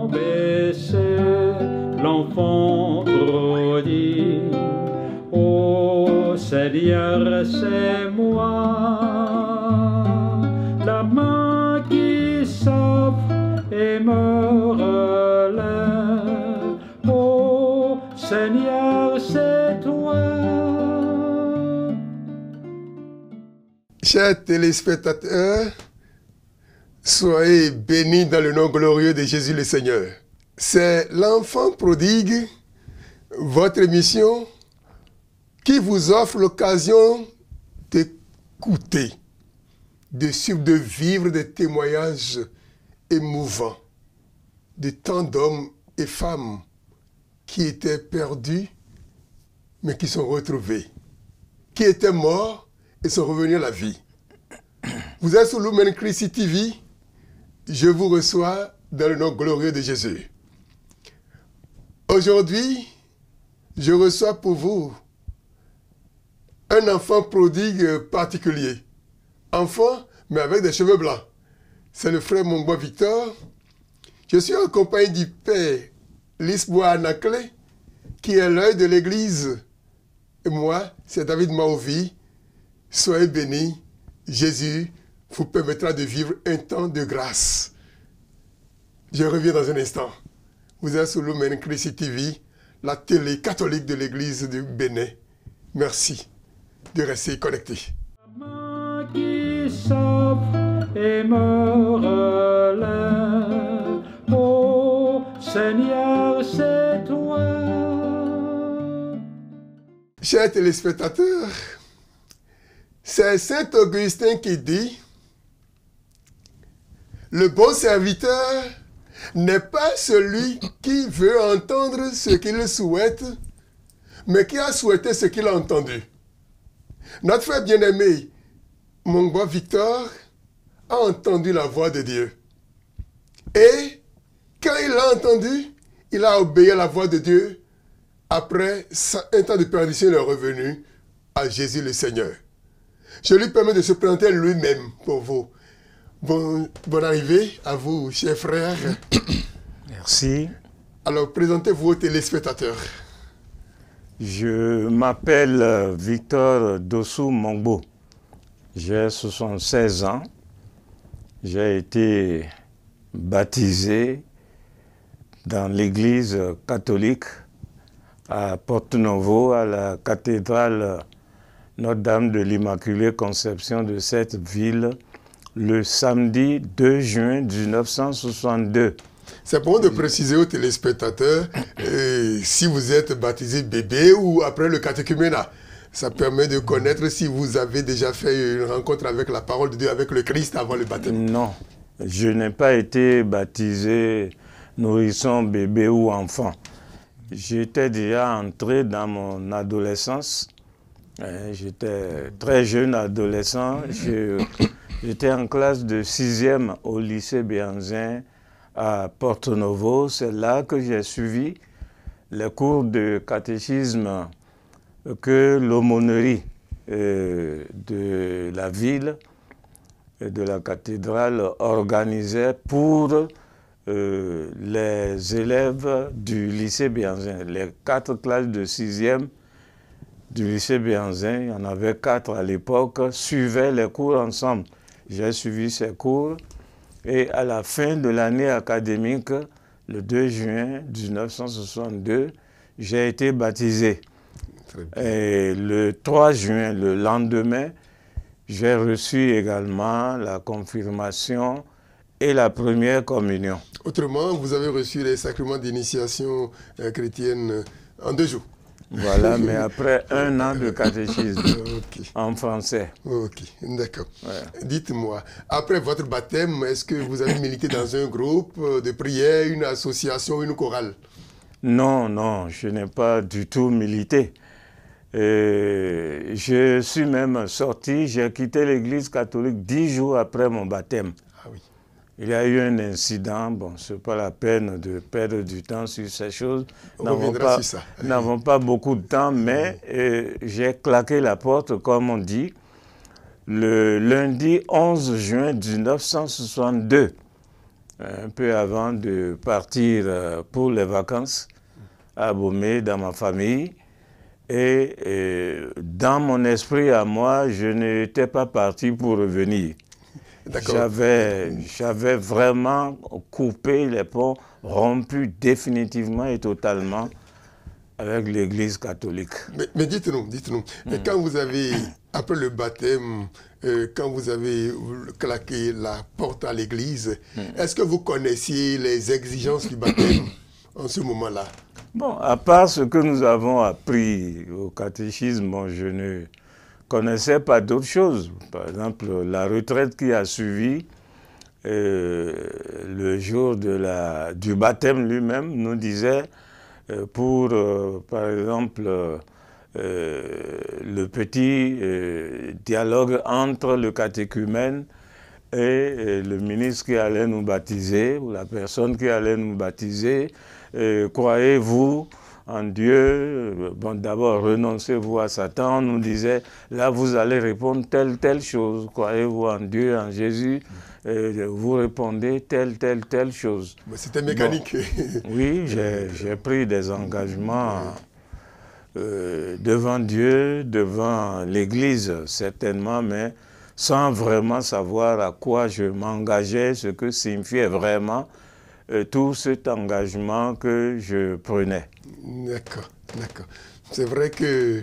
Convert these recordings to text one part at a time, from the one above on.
berceau, l'enfant prodigue. Ô Seigneur, c'est moi, la main qui s'offre et me relève. Ô Seigneur, c'est toi. Chers téléspectateurs, soyez bénis dans le nom glorieux de Jésus le Seigneur. C'est l'enfant prodigue, votre émission qui vous offre l'occasion d'écouter, de vivre des témoignages émouvants de tant d'hommes et femmes qui étaient perdus, mais qui sont retrouvés, qui étaient morts et sont revenus à la vie. Vous êtes sur Lumen Christi TV, je vous reçois dans le nom glorieux de Jésus. Aujourd'hui, je reçois pour vous un enfant prodigue particulier. Enfant, mais avec des cheveux blancs. C'est le frère Mongbo Victor. Je suis en compagnie du père Lisboa Anaclé, qui est l'œil de l'église. Et moi, c'est David Maovi. Soyez bénis. Jésus vous permettra de vivre un temps de grâce. Je reviens dans un instant. Vous êtes sur Lumen Christi TV, la télé catholique de l'église du Bénin. Merci de rester connectés. La main qui s'offre et me relève. Ô Seigneur, c'est toi. Chers téléspectateurs, c'est Saint Augustin qui dit « Le bon serviteur n'est pas celui qui veut entendre ce qu'il souhaite, mais qui a souhaité ce qu'il a entendu. » Notre frère bien-aimé, Mongbo Victor, a entendu la voix de Dieu. Et quand il l'a entendu, il a obéi à la voix de Dieu. Après un temps de perdition, il est revenu à Jésus le Seigneur. Je lui permets de se présenter lui-même pour vous. Bonne arrivée à vous, chers frères. Merci. Alors, présentez-vous aux téléspectateurs. Je m'appelle Victor Dossou Mongbo. J'ai 76 ans. J'ai été baptisé dans l'église catholique à Porto-Novo, à la cathédrale Notre-Dame de l'Immaculée Conception de cette ville, le samedi 2 juin 1962. C'est bon de préciser aux téléspectateurs si vous êtes baptisé bébé ou après le catéchuménat. Ça permet de connaître si vous avez déjà fait une rencontre avec la parole de Dieu, avec le Christ avant le baptême. Non, je n'ai pas été baptisé nourrisson, bébé ou enfant. J'étais déjà entré dans mon adolescence. J'étais très jeune adolescent. J'étais en classe de 6e au lycée Béanzin à Porto-Novo. C'est là que j'ai suivi les cours de catéchisme que l'aumônerie de la ville et de la cathédrale organisait pour les élèves du lycée Béanzin. Les 4 classes de 6e du lycée Béanzin, il y en avait 4 à l'époque, suivaient les cours ensemble. J'ai suivi ces cours et à la fin de l'année académique, le 2 juin 1962, j'ai été baptisé. Et le 3 juin, le lendemain, j'ai reçu également la confirmation et la première communion. Autrement, vous avez reçu les sacrements d'initiation chrétienne en 2 jours. Voilà, mais après 1 an de catéchisme en français. Ok, d'accord. Ouais. Dites-moi, après votre baptême, est-ce que vous avez milité dans un groupe de prière, une association, une chorale? Non, non, je n'ai pas du tout milité. Je suis même sorti, j'ai quitté l'église catholique 10 jours après mon baptême. Ah oui. Il y a eu un incident, bon, ce n'est pas la peine de perdre du temps sur ces choses. On reviendra sur ça. Nous n'avons pas beaucoup de temps, mais j'ai claqué la porte, comme on dit, le lundi 11 juin 1962. un peu avant de partir pour les vacances à Bomé, dans ma famille. Et dans mon esprit à moi, je n'étais pas parti pour revenir. J'avais vraiment coupé les ponts, rompu définitivement et totalement avec l'Église catholique. Mais dites-nous, et quand vous avez, après le baptême, quand vous avez claqué la porte à l'Église, est-ce que vous connaissiez les exigences du baptême en ce moment-là? Bon, à part ce que nous avons appris au catéchisme, bon, je ne connaissais pas d'autres choses. Par exemple, la retraite qui a suivi, le jour du baptême lui-même, nous disait pour, par exemple, le petit dialogue entre le catéchumène et le ministre qui allait nous baptiser, ou la personne qui allait nous baptiser. Croyez-vous en Dieu? Bon, d'abord, renoncez-vous à Satan. On nous disait, là, vous allez répondre telle chose. Croyez-vous en Dieu, en Jésus? Vous répondez telle chose. C'était mécanique. Bon, oui, j'ai pris des engagements devant Dieu, devant l'Église, certainement, mais sans vraiment savoir à quoi je m'engageais, ce que signifiait vraiment tout cet engagement que je prenais. D'accord. C'est vrai que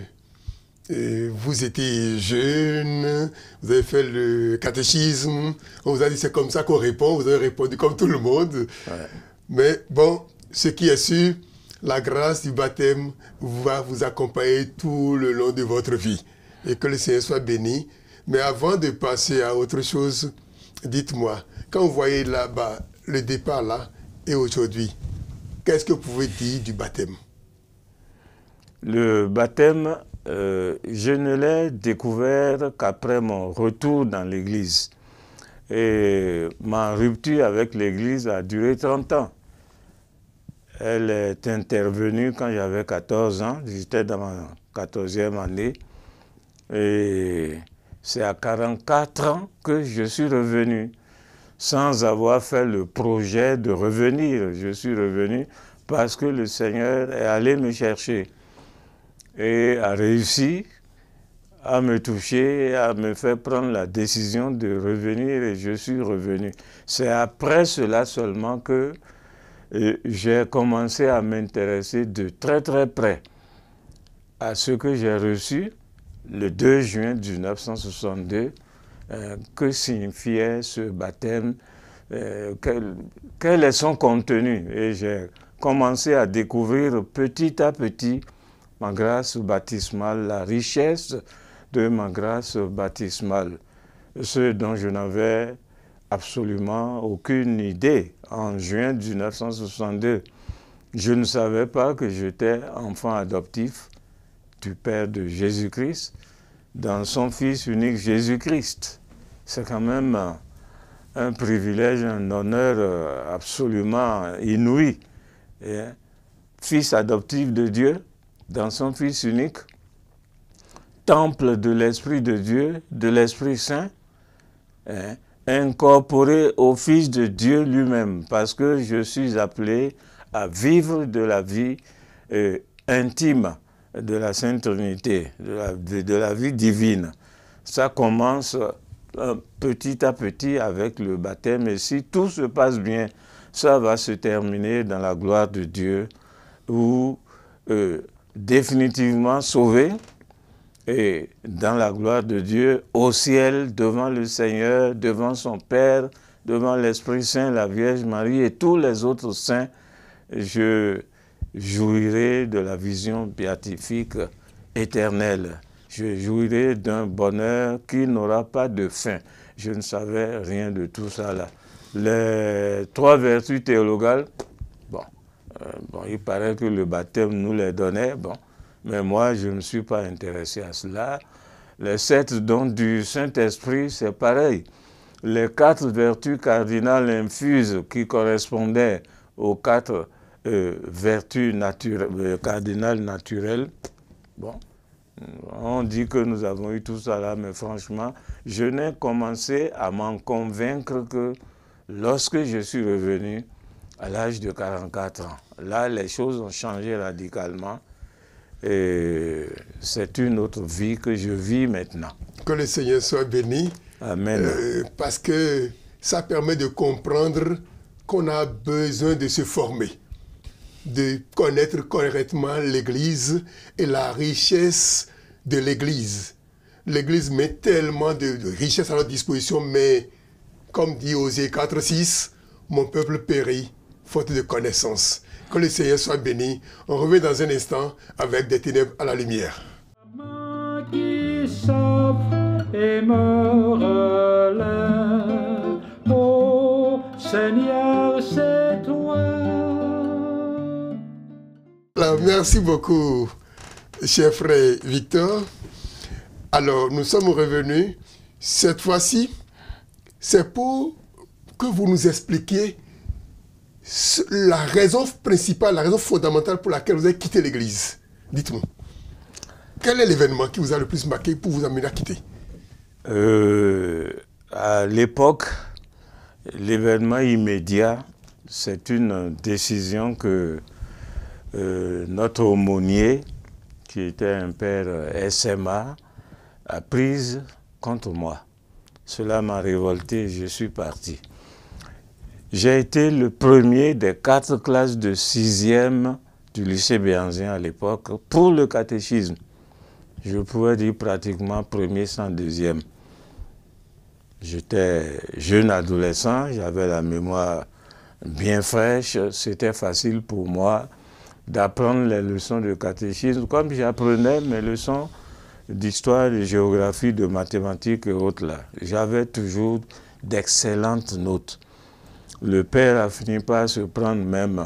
vous étiez jeune, vous avez fait le catéchisme, on vous a dit c'est comme ça qu'on répond, vous avez répondu comme tout le monde. Ouais. Mais bon, ce qui est sûr, la grâce du baptême va vous accompagner tout le long de votre vie. Et que le Seigneur soit béni. Mais avant de passer à autre chose, dites-moi, quand vous voyez là-bas le départ là et aujourd'hui, qu'est-ce que vous pouvez dire du baptême? Le baptême, je ne l'ai découvert qu'après mon retour dans l'Église. Et ma rupture avec l'Église a duré 30 ans. Elle est intervenue quand j'avais 14 ans, j'étais dans ma 14e année. Et c'est à 44 ans que je suis revenu, sans avoir fait le projet de revenir. Je suis revenu parce que le Seigneur est allé me chercher et a réussi à me toucher, et à me faire prendre la décision de revenir, et je suis revenu. C'est après cela seulement que j'ai commencé à m'intéresser de très près à ce que j'ai reçu le 2 juin 1962, que signifiait ce baptême, quel est son contenu. Et j'ai commencé à découvrir petit à petit ma grâce baptismale, la richesse de ma grâce baptismale, ce dont je n'avais absolument aucune idée en juin 1962. Je ne savais pas que j'étais enfant adoptif du Père de Jésus-Christ dans son Fils unique Jésus-Christ. C'est quand même un privilège, un honneur absolument inouï. Et, fils adoptif de Dieu dans son Fils unique, temple de l'Esprit de Dieu, de l'Esprit Saint, incorporé au Fils de Dieu lui-même, parce que je suis appelé à vivre de la vie intime de la Sainte Trinité, de la vie divine. Ça commence petit à petit avec le baptême, et si tout se passe bien, ça va se terminer dans la gloire de Dieu, où définitivement sauvé, et dans la gloire de Dieu, au ciel, devant le Seigneur, devant son Père, devant l'Esprit Saint, la Vierge Marie et tous les autres saints, je jouirai de la vision béatifique éternelle. Je jouirai d'un bonheur qui n'aura pas de fin. Je ne savais rien de tout ça là. Les 3 vertus théologales, bon, il paraît que le baptême nous les donnait, bon, mais moi, je ne me suis pas intéressé à cela. Les 7 dons du Saint-Esprit, c'est pareil. Les 4 vertus cardinales infuses qui correspondaient aux 4 vertus cardinales naturelles, bon, on dit que nous avons eu tout ça là, mais franchement, je n'ai commencé à m'en convaincre que lorsque je suis revenu à l'âge de 44 ans. Là, les choses ont changé radicalement et c'est une autre vie que je vis maintenant. Que le Seigneur soit béni. Amen. Parce que ça permet de comprendre qu'on a besoin de se former, de connaître correctement l'Église et la richesse de l'Église. L'Église met tellement de richesses à notre disposition, mais comme dit Osée 4:6, mon peuple périt faute de connaissance. Que le Seigneur soit béni. On revient dans un instant avec des ténèbres à la lumière. Main qui sauve et me relève. Ô Seigneur, c'est toi. Alors, merci beaucoup, cher frère Victor. Alors, nous sommes revenus. Cette fois-ci, c'est pour que vous nous expliquiez la raison principale, la raison fondamentale pour laquelle vous avez quitté l'Église. Dites-moi. Quel est l'événement qui vous a le plus marqué pour vous amener à quitter? À l'époque, l'événement immédiat, c'est une décision que notre aumônier, qui était un père SMA, a prise contre moi. Cela m'a révolté, je suis parti. J'ai été le premier des 4 classes de 6e du lycée Béanzin à l'époque pour le catéchisme. Je pouvais dire pratiquement premier sans deuxième. J'étais jeune adolescent, j'avais la mémoire bien fraîche, c'était facile pour moi d'apprendre les leçons de catéchisme comme j'apprenais mes leçons d'histoire, de géographie, de mathématiques et autres là. J'avais toujours d'excellentes notes. Le père a fini par se prendre même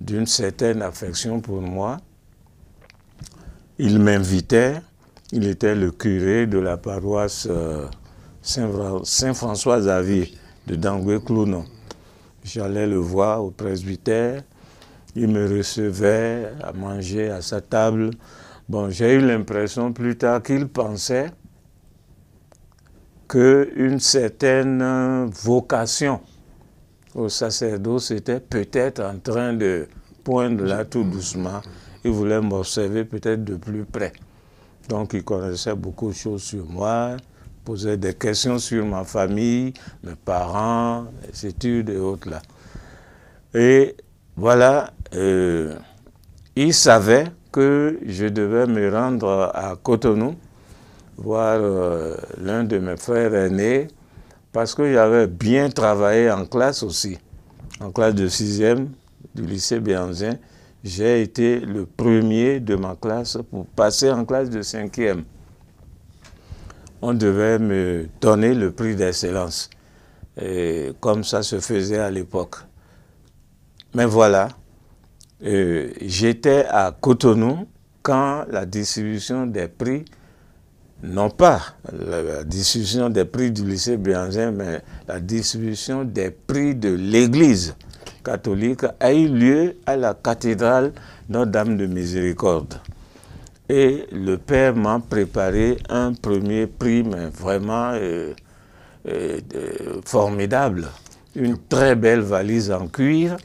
d'une certaine affection pour moi. Il m'invitait, il était le curé de la paroisse Saint-François-Xavier de Dangoué-Clounon. J'allais le voir au presbytère, il me recevait à manger à sa table. Bon, j'ai eu l'impression plus tard qu'il pensait qu'une certaine vocation au sacerdoce était peut-être en train de poindre là tout doucement. Il voulait m'observer peut-être de plus près. Donc il connaissait beaucoup de choses sur moi, posait des questions sur ma famille, mes parents, les études et autres là. Et voilà, il savait que je devais me rendre à Cotonou, voir l'un de mes frères aînés, parce que j'avais bien travaillé en classe aussi. En classe de 6e du lycée Béanzin, j'ai été le premier de ma classe pour passer en classe de 5e. On devait me donner le prix d'excellence, comme ça se faisait à l'époque. Mais voilà, j'étais à Cotonou quand la distribution des prix, non pas la distribution des prix du lycée Béanzin, mais la distribution des prix de l'Église catholique a eu lieu à la cathédrale Notre-Dame de Miséricorde. Et le père m'a préparé un premier prix, mais vraiment formidable. Une très belle valise en cuir,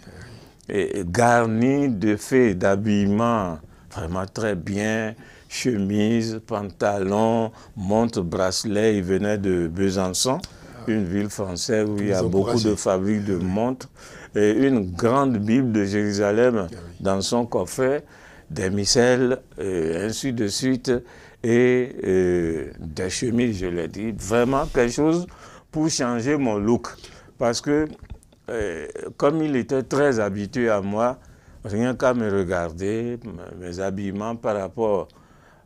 garnie de faits d'habillement vraiment très bien, chemise, pantalon, montre, bracelet. Il venait de Besançon, une ville française où il y a beaucoup de fabriques de montres, et une grande Bible de Jérusalem dans son coffret, des missels, ainsi de suite, et des chemises, je l'ai dit. Vraiment quelque chose pour changer mon look. Parce que, comme il était très habitué à moi, rien qu'à me regarder, mes habillements par rapport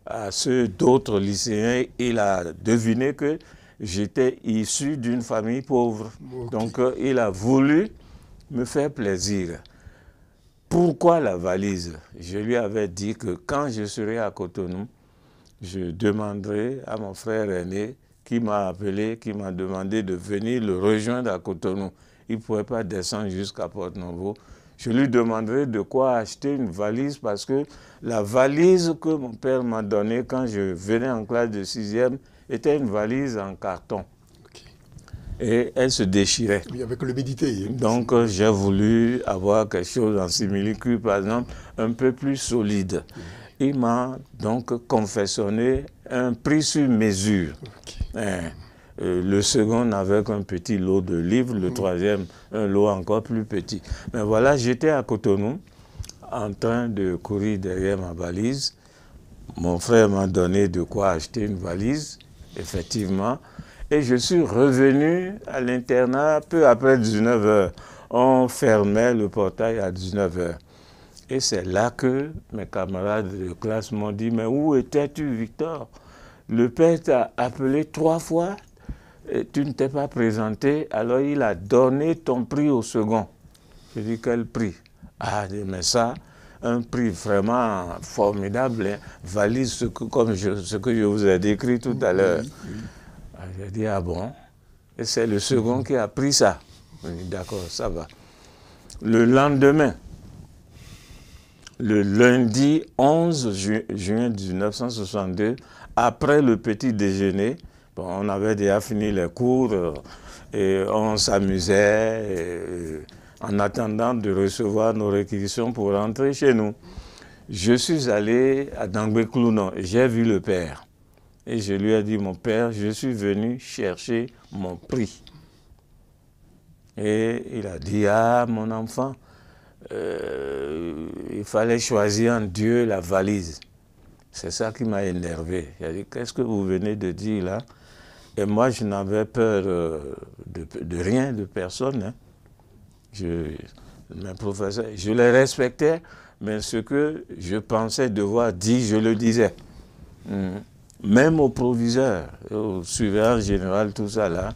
à ceux d'autres lycéens, il a deviné que j'étais issu d'une famille pauvre. Okay. Donc, il a voulu me faire plaisir. Pourquoi la valise? Je lui avais dit que quand je serai à Cotonou, je demanderai à mon frère aîné qui m'a appelé, qui m'a demandé de venir le rejoindre à Cotonou. Il ne pouvait pas descendre jusqu'à Porto-Novo. Je lui demanderai de quoi acheter une valise parce que la valise que mon père m'a donnée quand je venais en classe de 6e était une valise en carton. Okay. et elle se déchirait. Oui, avec l'humidité. Donc, j'ai voulu avoir quelque chose en simili-cuir, par exemple, un peu plus solide. Il m'a donc confectionné un prix sur mesure. Le second n'avait qu'un petit lot de livres, le troisième, un lot encore plus petit. Mais voilà, j'étais à Cotonou, en train de courir derrière ma valise. Mon frère m'a donné de quoi acheter une valise, effectivement. Et je suis revenu à l'internat peu après 19 h. On fermait le portail à 19 h. Et c'est là que mes camarades de classe m'ont dit « Mais où étais-tu, Victor? Le père t'a appelé 3 fois, et tu ne t'es pas présenté, alors il a donné ton prix au second. » Je dis « Quel prix? » Ah, mais ça, un prix vraiment formidable, hein, valise comme ce que je vous ai décrit tout à l'heure. J'ai dit « Ah bon? » Et c'est le second qui a pris ça. Je dis « D'accord, ça va. » Le lendemain, le lundi 11 juin 1962, après le petit déjeuner, bon, on avait déjà fini les cours et on s'amusait en attendant de recevoir nos réquisitions pour rentrer chez nous. Je suis allé à Dangbe-Klounon, j'ai vu le père et je lui ai dit « Mon père, je suis venu chercher mon prix. » Et il a dit « Ah, mon enfant, il fallait choisir en Dieu la valise. » C'est ça qui m'a énervé. Il a dit « Qu'est-ce que vous venez de dire là ?» Et moi, je n'avais peur de rien, de personne. Hein. Mes professeurs, je les respectais, mais ce que je pensais devoir dire, je le disais. Même au proviseur, au surveillant général, tout ça là,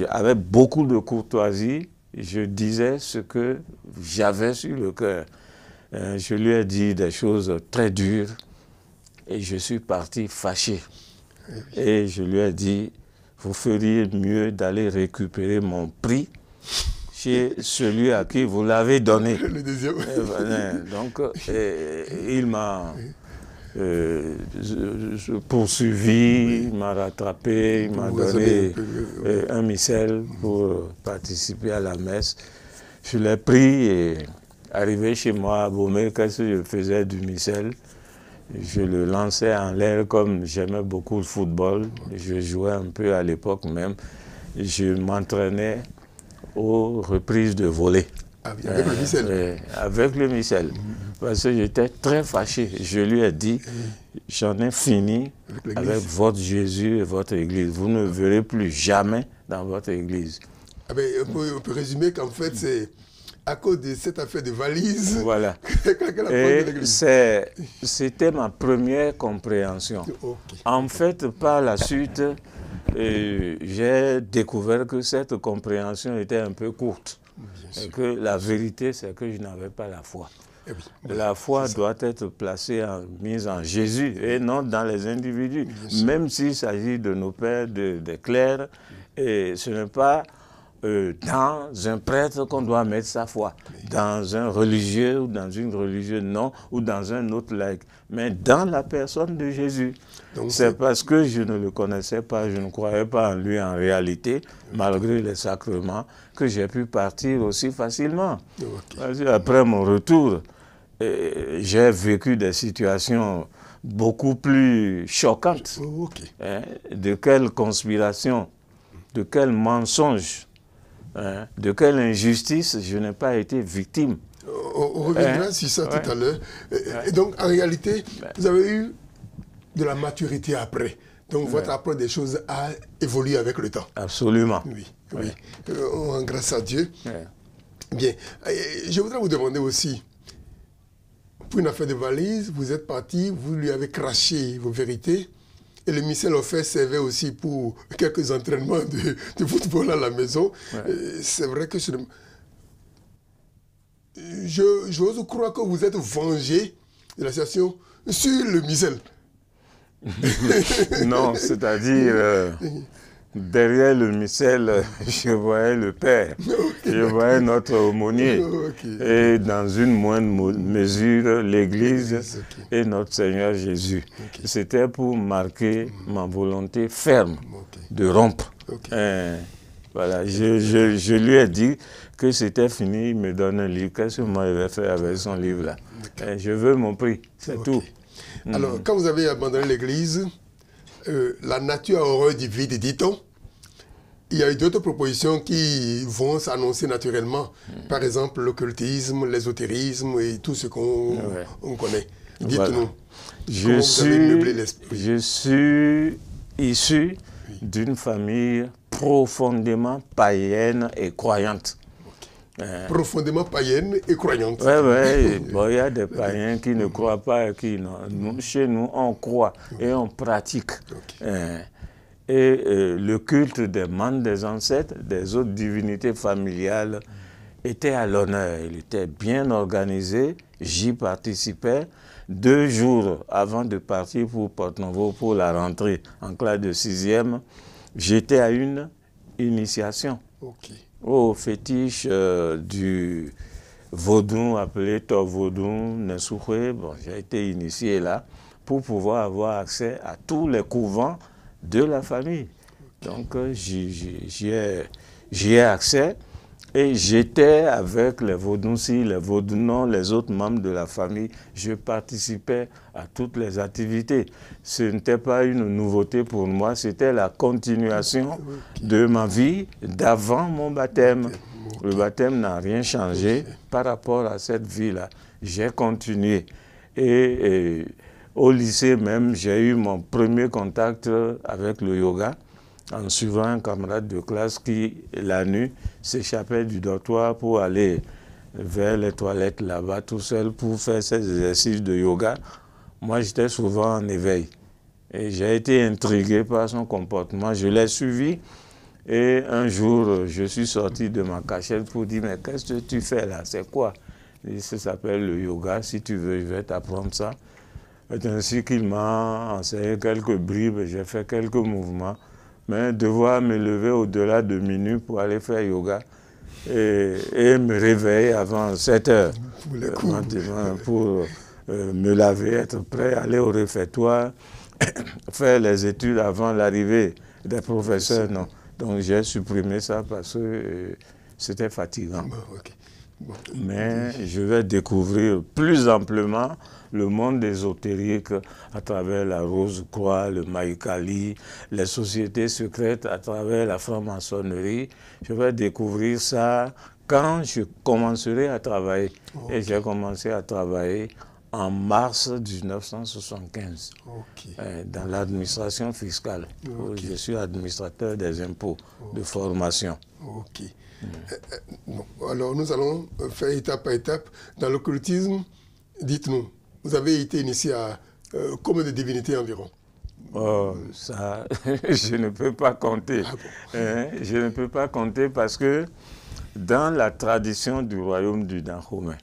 avec beaucoup de courtoisie, je disais ce que j'avais sur le cœur. Je lui ai dit des choses très dures et je suis parti fâché. Et je lui ai dit, vous feriez mieux d'aller récupérer mon prix chez celui à qui vous l'avez donné. Le deuxième. Donc, il m'a poursuivi, il m'a rattrapé, il m'a donné un missel pour participer à la messe. Je l'ai pris et arrivé chez moi à Bomé, qu'est-ce que je faisais du missel? Je le lançais en l'air comme j'aimais beaucoup le football. Je jouais un peu à l'époque même. Je m'entraînais aux reprises de volée. Avec le missel? Avec le missel. Parce que j'étais très fâché. Je lui ai dit, j'en ai fini avec votre Jésus et votre Église. Vous ne verrez plus jamais dans votre Église. Ah ben, on peut résumer qu'en fait, c'est à cause de cette affaire de valise. Voilà. Et c'était ma première compréhension. Okay. En fait, par la suite, j'ai découvert que cette compréhension était un peu courte. Et que la vérité, c'est que je n'avais pas la foi. La foi doit être placée, mise en Jésus et non dans les individus. Même s'il s'agit de nos pères, des clercs, et ce n'est pas dans un prêtre qu'on doit mettre sa foi, dans un religieux ou dans une religieuse, non, ou dans un autre laïc, mais dans la personne de Jésus. C'est parce que je ne le connaissais pas, je ne croyais pas en lui en réalité, malgré les sacrements, que j'ai pu partir aussi facilement. Okay. Après mon retour, j'ai vécu des situations beaucoup plus choquantes. Okay. De quelle conspiration, de quel mensonge, de quelle injustice je n'ai pas été victime. On reviendra sur ça tout à l'heure. Et donc, en réalité, vous avez eu de la maturité après. Donc, votre approche des choses a évolué avec le temps. Absolument. Oui, oui. Grâce à Dieu. Bien. Je voudrais vous demander aussi, pour une affaire de valise, vous êtes parti, vous lui avez craché vos vérités. Et le missel offert servait aussi pour quelques entraînements de football à la maison. C'est vrai que j'ose croire que vous êtes vengé de la situation sur le missel. Non, c'est-à-dire, derrière le missel, je voyais le Père, je voyais notre aumônier, et dans une moindre mesure, l'Église et notre Seigneur Jésus. C'était pour marquer ma volonté ferme de rompre Voilà, je lui ai dit que c'était fini, il me donne un livre. Qu'est-ce que moi je vais faire avec son livre-là? Je veux mon prix, c'est tout. Alors, quand vous avez abandonné l'église, la nature a horreur du vide, dit-on. Il y a eu d'autres propositions qui vont s'annoncer naturellement. Par exemple, l'occultisme, l'ésotérisme et tout ce qu'on connaît. Dites-nous, comment vous avez meublé l'esprit? Je suis issu d'une famille profondément païenne et croyante. Profondément païenne et croyante. Oui. Bon, il y a des païens qui ne croient pas et qui non. Nous, chez nous, on croit et on pratique. Le culte des membres des ancêtres, des autres divinités familiales était à l'honneur. Il était bien organisé. J'y participais. 2 jours avant de partir pour Porto-Novo pour la rentrée en classe de 6e, j'étais à une initiation au fétiche du vaudou appelé Tovaudou Nesoukhwe. Bon, j'ai été initié là pour pouvoir avoir accès à tous les couvents de la famille. Donc j'y ai accès. Et j'étais avec les vaudous-ci, les vaudous-non, les autres membres de la famille. Je participais à toutes les activités. Ce n'était pas une nouveauté pour moi, c'était la continuation de ma vie d'avant mon baptême. Le baptême n'a rien changé par rapport à cette vie-là. J'ai continué. Et au lycée même, j'ai eu mon premier contact avec le yoga, en suivant un camarade de classe qui, la nuit, s'échappait du dortoir pour aller vers les toilettes là-bas tout seul pour faire ses exercices de yoga. Moi, j'étais souvent en éveil. Et j'ai été intrigué par son comportement. Je l'ai suivi et un jour, je suis sorti de ma cachette pour dire « Mais qu'est-ce que tu fais là? C'est quoi ?» Ça s'appelle le yoga. Si tu veux, je vais t'apprendre ça. C'est ainsi qu'il m'a enseigné quelques bribes. J'ai fait quelques mouvements. Mais devoir me lever au-delà de minuit pour aller faire yoga et me réveiller avant 7 heures pour me laver, être prêt, aller au réfectoire, faire les études avant l'arrivée des professeurs. Non. Donc j'ai supprimé ça parce que c'était fatigant. Mais je vais découvrir plus amplement le monde ésotérique à travers la Rose-Croix, le Maïkali, les sociétés secrètes à travers la franc-maçonnerie. Je vais découvrir ça quand je commencerai à travailler. Et j'ai commencé à travailler en mars 1975 dans l'administration fiscale. Je suis administrateur des impôts de formation. Bon, alors nous allons faire étape par étape. Dans l'occultisme, dites-nous, vous avez été initié à combien de divinités environ? Oh, ça, je ne peux pas compter. Je ne peux pas compter parce que dans la tradition du royaume du Dahomey,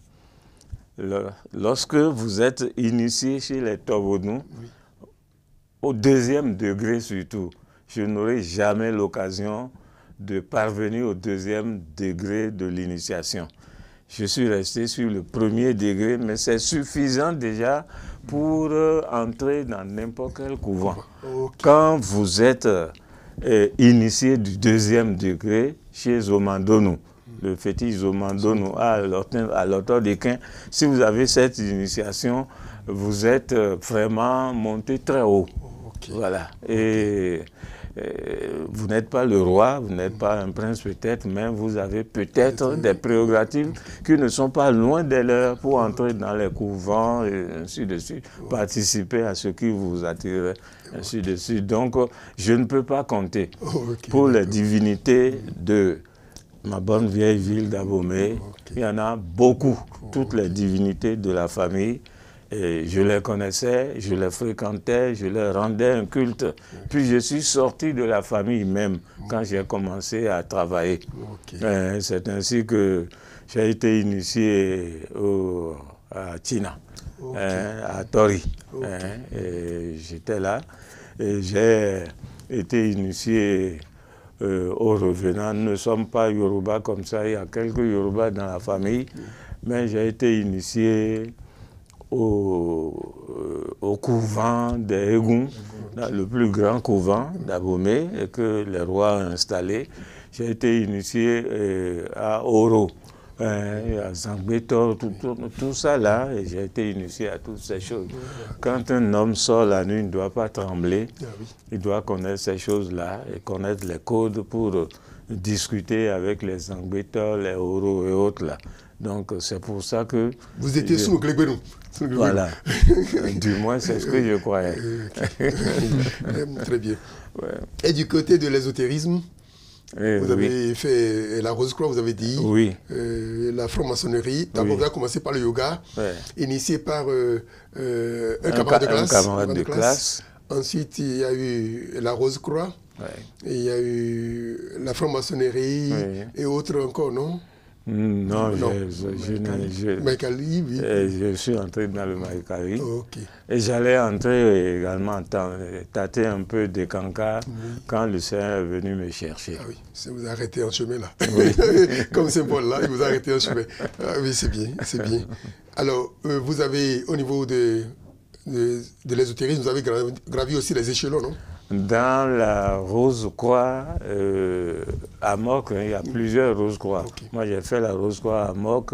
lorsque vous êtes initié chez les Tovaudou, au 2e degré surtout, je n'aurai jamais l'occasion de parvenir au 2e degré de l'initiation. Je suis resté sur le 1er degré, mais c'est suffisant déjà pour entrer dans n'importe quel couvent. Quand vous êtes initié du 2e degré chez Zomandonou, le fétiche Zomandonou à l'auteur des Quins, si vous avez cette initiation, vous êtes vraiment monté très haut. Voilà. Et vous n'êtes pas le roi, vous n'êtes pas un prince peut-être, mais vous avez peut-être des prérogatives qui ne sont pas loin des leurs pour entrer dans les couvents et ainsi de suite, participer à ce qui vous attire, ainsi de suite. Donc, je ne peux pas compter pour les divinités de ma bonne vieille ville d'Abomey. Il y en a beaucoup, toutes les divinités de la famille. Et je les connaissais, je les fréquentais, je leur rendais un culte. Puis je suis sorti de la famille même quand j'ai commencé à travailler. C'est ainsi que j'ai été initié à Tina, à Tori. J'étais là et j'ai été initié aux revenants. Nous ne sommes pas Yoruba comme ça, il y a quelques Yoruba dans la famille, mais j'ai été initié au couvent des Egun, le plus grand couvent d'Abomey que les rois ont installé. J'ai été initié à Oro, à Zangbetor, tout ça là, et j'ai été initié à toutes ces choses. Quand un homme sort la nuit, il ne doit pas trembler, il doit connaître ces choses-là et connaître les codes pour discuter avec les Zangbetor, les Oro et autres là. Donc c'est pour ça que... Vous étiez sous le Glégbénou. Voilà, du moins c'est ce que je croyais. Très bien. Ouais. Et du côté de l'ésotérisme, vous avez oui. fait la Rose-Croix, vous avez dit, oui. La franc-maçonnerie. D'abord, vous avez commencé par le yoga, initié par un camarade de classe. Un camarade de classe. Ensuite, il y a eu la Rose-Croix, et il y a eu la franc-maçonnerie et autres encore, non? Non, Maïkali, oui. Je suis entré dans le Maïkali. Okay. Et j'allais entrer également tâter un peu de Kanka quand le Seigneur est venu me chercher. Ah oui, ça vous a arrêté en chemin là. Oui. Comme Saint Paul là, il vous a arrêté en chemin. Ah oui, c'est bien, c'est bien. Alors, vous avez, au niveau de l'ésotérisme, vous avez gravi aussi les échelons, non? Dans la Rose-Croix à Moc, il y a plusieurs Rose-Croix. Okay. Moi, j'ai fait la Rose-Croix à Moc.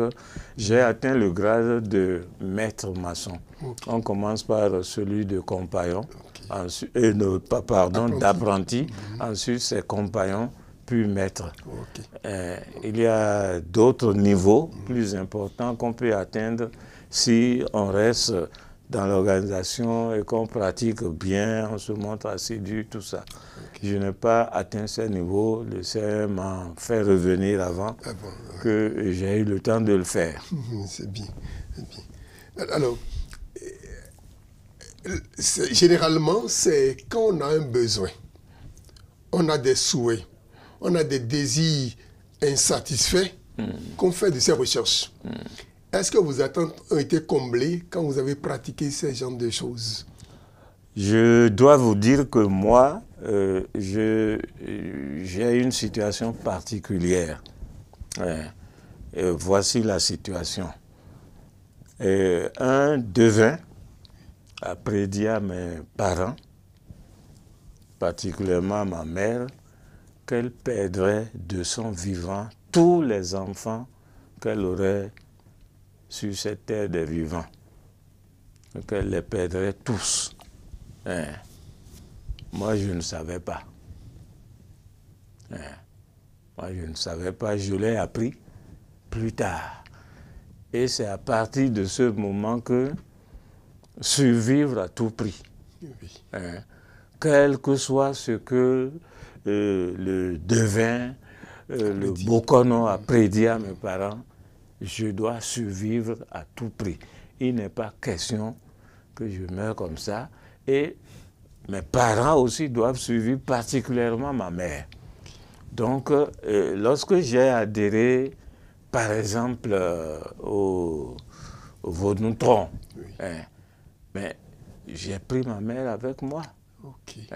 J'ai atteint le grade de maître maçon. Okay. On commence par celui de compagnon, d'apprenti. Ensuite, c'est compagnon, puis maître. Okay. Il y a d'autres niveaux plus importants qu'on peut atteindre si on reste dans l'organisation et qu'on pratique bien, on se montre assidu, tout ça. Okay. Je n'ai pas atteint ce niveau, le Seigneur m'a fait revenir avant que j'ai eu le temps de le faire. C'est bien, Alors, généralement, c'est quand on a un besoin, on a des souhaits, on a des désirs insatisfaits qu'on fait de ces recherches. Est-ce que vos attentes ont été comblées quand vous avez pratiqué ce genre de choses? Je dois vous dire que moi, j'ai une situation particulière. Et voici la situation. Un devin a prédit à mes parents, particulièrement à ma mère, qu'elle perdrait de son vivant tous les enfants qu'elle aurait sur cette terre des vivants, qu'elle les perdrait tous. Moi, je ne savais pas. Moi, je ne savais pas, je l'ai appris plus tard. Et c'est à partir de ce moment que survivre à tout prix, quel que soit ce que le devin, le Bokono a prédit à mes parents, je dois survivre à tout prix. Il n'est pas question que je meure comme ça. Et mes parents aussi doivent survivre, particulièrement ma mère. Donc, lorsque j'ai adhéré, par exemple, au Vaudnoutron, mais j'ai pris ma mère avec moi. Okay.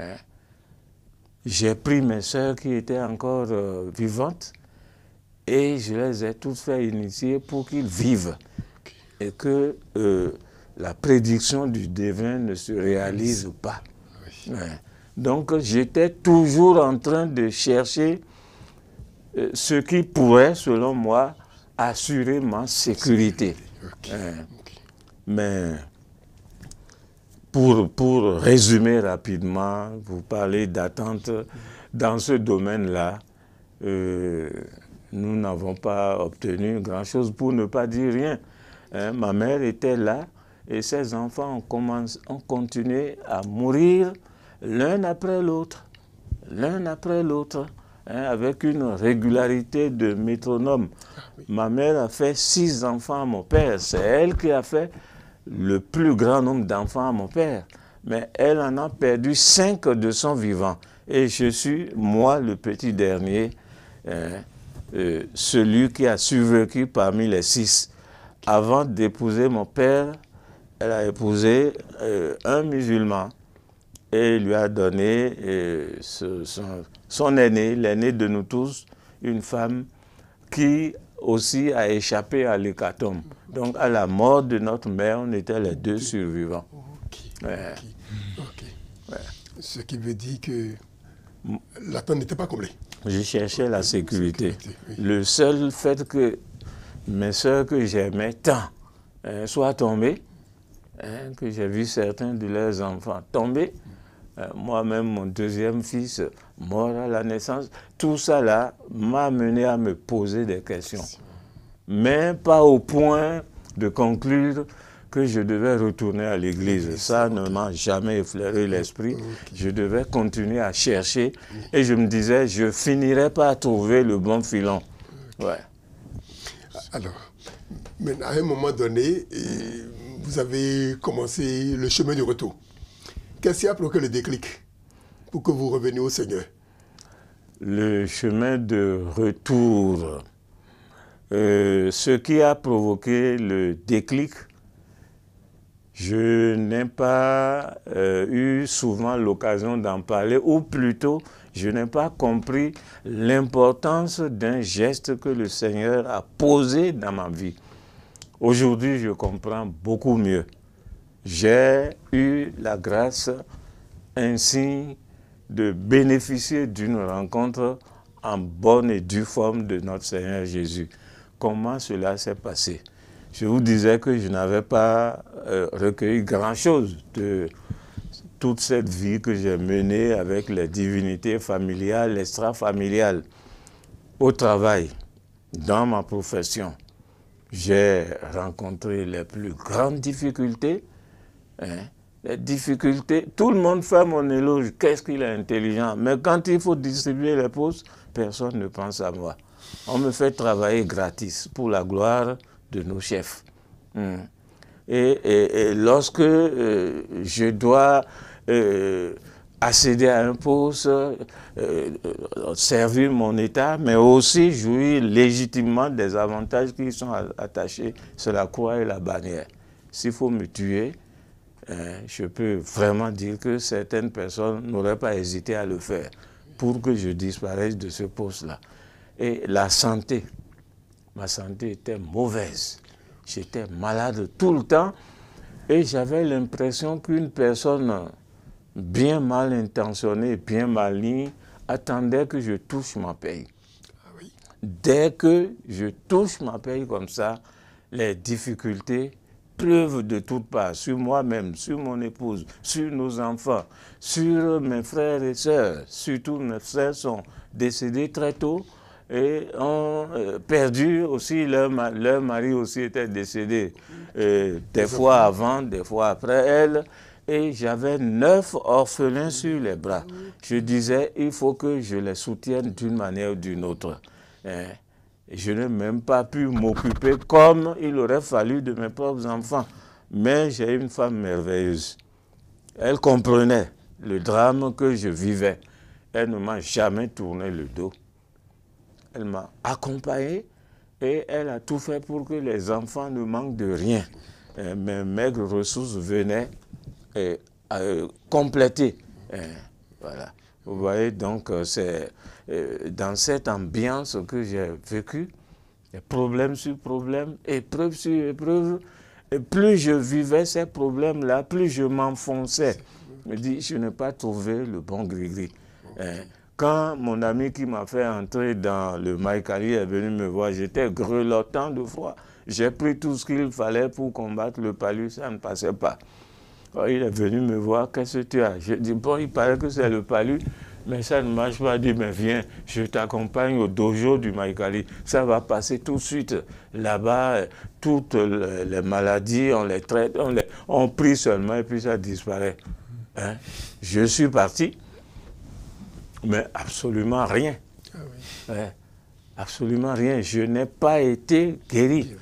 J'ai pris mes sœurs qui étaient encore vivantes, et je les ai toutes fait initier pour qu'ils vivent. Okay. Et que la prédiction du devin ne se réalise pas. Oui. Donc j'étais toujours en train de chercher ce qui pourrait, selon moi, assurer ma sécurité. Okay. Mais pour résumer rapidement, vous parlez d'attente dans ce domaine-là, nous n'avons pas obtenu grand-chose, pour ne pas dire rien. Ma mère était là et ses enfants ont continué à mourir l'un après l'autre, avec une régularité de métronome. Ma mère a fait 6 enfants à mon père. C'est elle qui a fait le plus grand nombre d'enfants à mon père. Mais elle en a perdu 5 de son vivant. Et je suis, moi, le petit dernier, celui qui a survécu parmi les 6. Avant d'épouser mon père, elle a épousé un musulman et lui a donné son aîné, l'aîné de nous tous, une femme qui aussi a échappé à l'hécatombe. Donc à la mort de notre mère, on était les 2 survivants. Ce qui veut dire que l'attente n'était pas comblée. Je cherchais la sécurité. Oui. Le seul fait que mes soeurs que j'aimais tant soient tombées, que j'ai vu certains de leurs enfants tomber, moi-même mon deuxième fils mort à la naissance, tout ça là m'a amené à me poser des questions. Mais pas au point de conclure que je devais retourner à l'église. Ça ne m'a jamais effleuré l'esprit. Je devais continuer à chercher et je me disais, je finirais par trouver le bon filon. Ouais. Alors, maintenant, à un moment donné, vous avez commencé le chemin du retour. Qu'est-ce qui a provoqué le déclic pour que vous reveniez au Seigneur? Le chemin de retour. Ce qui a provoqué le déclic, je n'ai pas eu souvent l'occasion d'en parler, ou plutôt, je n'ai pas compris l'importance d'un geste que le Seigneur a posé dans ma vie. Aujourd'hui, je comprends beaucoup mieux. J'ai eu la grâce ainsi de bénéficier d'une rencontre en bonne et due forme de notre Seigneur Jésus. Comment cela s'est passé? Je vous disais que je n'avais pas recueilli grand-chose de toute cette vie que j'ai menée avec les divinités familiales, extra-familiales, au travail, dans ma profession. J'ai rencontré les plus grandes difficultés. Les difficultés, tout le monde fait mon éloge, qu'est-ce qu'il est intelligent. Mais quand il faut distribuer les postes, personne ne pense à moi. On me fait travailler gratis pour la gloire de nos chefs. Et lorsque je dois accéder à un poste, servir mon État, mais aussi jouir légitimement des avantages qui sont attachés sur la croix et la bannière. S'il faut me tuer, je peux vraiment dire que certaines personnes n'auraient pas hésité à le faire pour que je disparaisse de ce poste-là. Et la santé, ma santé était mauvaise. J'étais malade tout le temps et j'avais l'impression qu'une personne bien mal intentionnée, bien maligne, attendait que je touche ma paye. Ah oui. Dès que je touche ma paye comme ça, les difficultés pleuvent de toutes parts, sur moi-même, sur mon épouse, sur nos enfants, sur mes frères et sœurs. Surtout mes frères sont décédés très tôt et ont perdu aussi, leur mari aussi était décédé, des fois avant, des fois après elle. Et j'avais 9 orphelins sur les bras. Je disais, il faut que je les soutienne d'une manière ou d'une autre. Je n'ai même pas pu m'occuper comme il aurait fallu de mes propres enfants. Mais j'ai une femme merveilleuse. Elle comprenait le drame que je vivais. Elle ne m'a jamais tourné le dos. Elle m'a accompagné et elle a tout fait pour que les enfants ne manquent de rien. Mes maigres ressources venaient compléter. Voilà. Vous voyez, donc c'est dans cette ambiance que j'ai vécu, problème sur problème, épreuve sur épreuve, et plus je vivais ces problèmes-là, plus je m'enfonçais. Je me dis, je n'ai pas trouvé le bon gris-gris. Quand mon ami qui m'a fait entrer dans le Maïkali est venu me voir, j'étais grelottant de froid. J'ai pris tout ce qu'il fallait pour combattre le palu, ça ne passait pas. Alors, il est venu me voir, qu'est-ce que tu as? Je dis, bon, il paraît que c'est le palu, mais ça ne marche pas. Il dit, mais viens, je t'accompagne au dojo du Maïkali. Ça va passer tout de suite. Là-bas, toutes les maladies, on les traite, on prie seulement et puis ça disparaît. Je suis parti, mais absolument rien. Ah oui. Absolument rien. Je n'ai pas été guéri.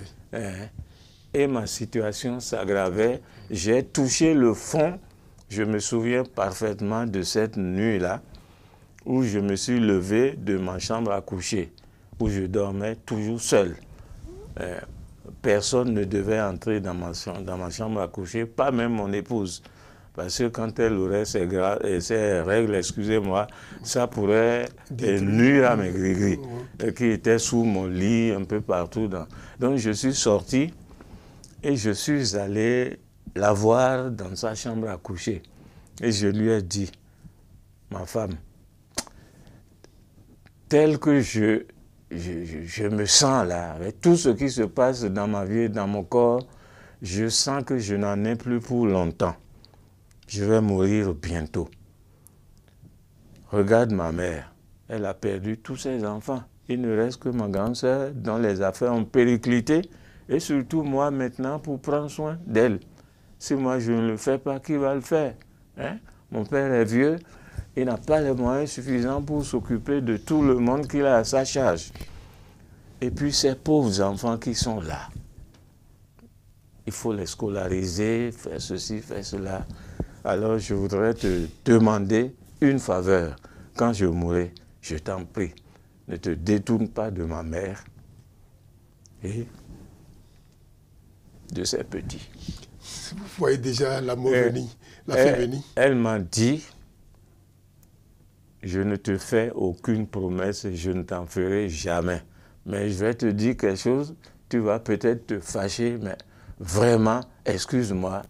Et ma situation s'aggravait. J'ai touché le fond. Je me souviens parfaitement de cette nuit-là où je me suis levé de ma chambre à coucher, où je dormais toujours seul. Personne ne devait entrer dans ma chambre à coucher, pas même mon épouse. Parce que quand elle aurait ses règles, excusez-moi, ça pourrait nuire à mes gris-gris, qui étaient sous mon lit, un peu partout. Donc je suis sorti et je suis allé la voir dans sa chambre à coucher. Et je lui ai dit, ma femme, tel que je me sens là, avec tout ce qui se passe dans ma vie, dans mon corps, je sens que je n'en ai plus pour longtemps. Je vais mourir bientôt. Regarde ma mère, elle a perdu tous ses enfants. Il ne reste que ma grande sœur dont les affaires ont périclité et surtout moi maintenant pour prendre soin d'elle. Si moi je ne le fais pas, qui va le faire, hein? Mon père est vieux, il n'a pas les moyens suffisants pour s'occuper de tout le monde qu'il a à sa charge. Et puis ces pauvres enfants qui sont là, il faut les scolariser, faire ceci, faire cela. Alors je voudrais te demander une faveur. Quand je mourrai, je t'en prie, ne te détourne pas de ma mère et de ses petits. Vous voyez déjà l'amour venir, la fin venir. Elle m'a dit, je ne te fais aucune promesse, je ne t'en ferai jamais. Mais je vais te dire quelque chose, tu vas peut-être te fâcher, mais vraiment, excuse-moi,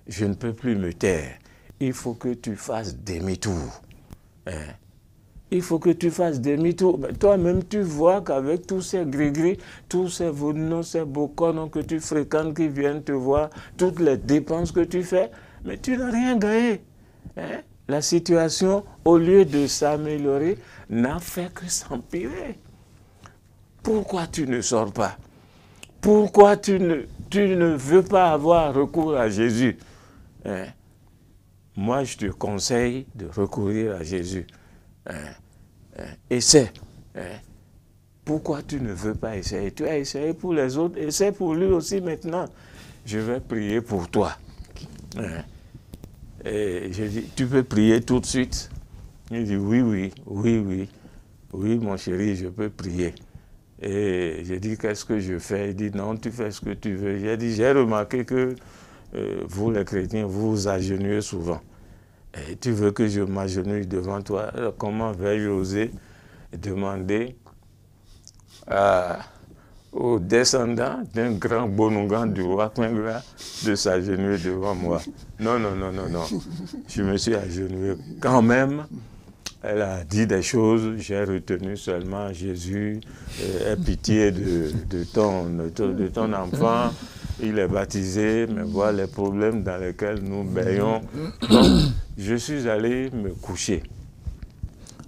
je ne peux plus me taire. Il faut que tu fasses demi-tour. Hein? Il faut que tu fasses demi-tour. Toi-même, tu vois qu'avec tous ces gris-gris, tous ces vaudnos, ces bocons que tu fréquentes, qui viennent te voir, toutes les dépenses que tu fais, mais tu n'as rien gagné. Hein? La situation, au lieu de s'améliorer, n'a fait que s'empirer. Pourquoi tu ne sors pas? Pourquoi tu ne veux pas avoir recours à Jésus? Hein? Moi, je te conseille de recourir à Jésus. Essaie. Pourquoi tu ne veux pas essayer? Tu as essayé pour les autres, essaie pour lui aussi maintenant. Je vais prier pour toi. Et je dis, tu peux prier tout de suite? Il dit, oui, mon chéri, je peux prier. Et je dis, qu'est-ce que je fais? Il dit, non, tu fais ce que tu veux. J'ai dit, j'ai remarqué que vous, les chrétiens, vous vous agenouillez souvent. Et tu veux que je m'agenouille devant toi? Alors, comment vais-je oser demander aux descendants d'un grand bonougan du roi Kwengla de s'agenouiller devant moi? Non. Je me suis agenouillé quand même. Elle a dit des choses, j'ai retenu seulement Jésus, aie pitié de ton enfant, il est baptisé, mais voilà les problèmes dans lesquels nous baignons. Donc, je suis allé me coucher.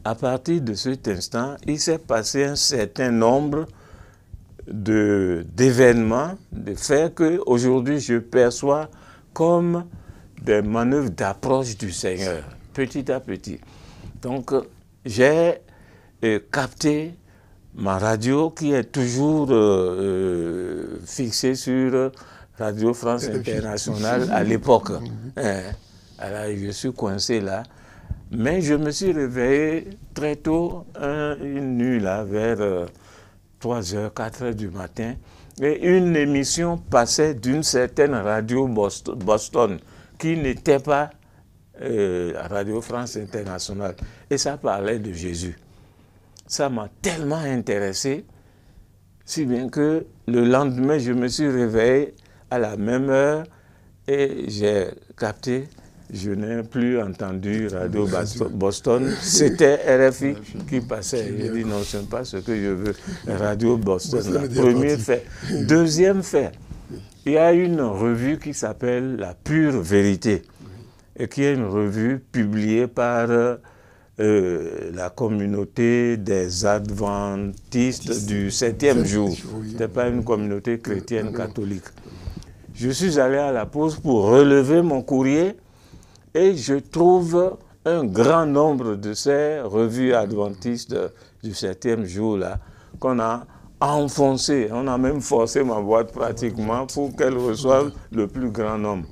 À partir de cet instant, il s'est passé un certain nombre d'événements, de faits qu'aujourd'hui je perçois comme des manœuvres d'approche du Seigneur, petit à petit. Donc, j'ai capté ma radio qui est toujours fixée sur Radio France Internationale à l'époque. Alors, je suis coincé là. Mais je me suis réveillé très tôt, une nuit là, vers 3h, 4h du matin. Et une émission passait d'une certaine radio Boston qui n'était pas Radio France Internationale. Et ça parlait de Jésus. Ça m'a tellement intéressé, si bien que le lendemain, je me suis réveillé à la même heure et j'ai capté, je n'ai plus entendu Radio Boston, c'était RFI qui passait. J'ai dit non, ce n'est pas ce que je veux, Radio Boston. Premier fait. Deuxième fait, il y a une revue qui s'appelle La Pure Vérité, et qui est une revue publiée par la communauté des adventistes du 7e jour. Ce n'était pas une communauté chrétienne catholique. Je suis allé à la poste pour relever mon courrier et je trouve un grand nombre de ces revues adventistes du 7e jour là qu'on a enfoncé. On a même forcé ma boîte pratiquement pour qu'elle reçoive le plus grand nombre.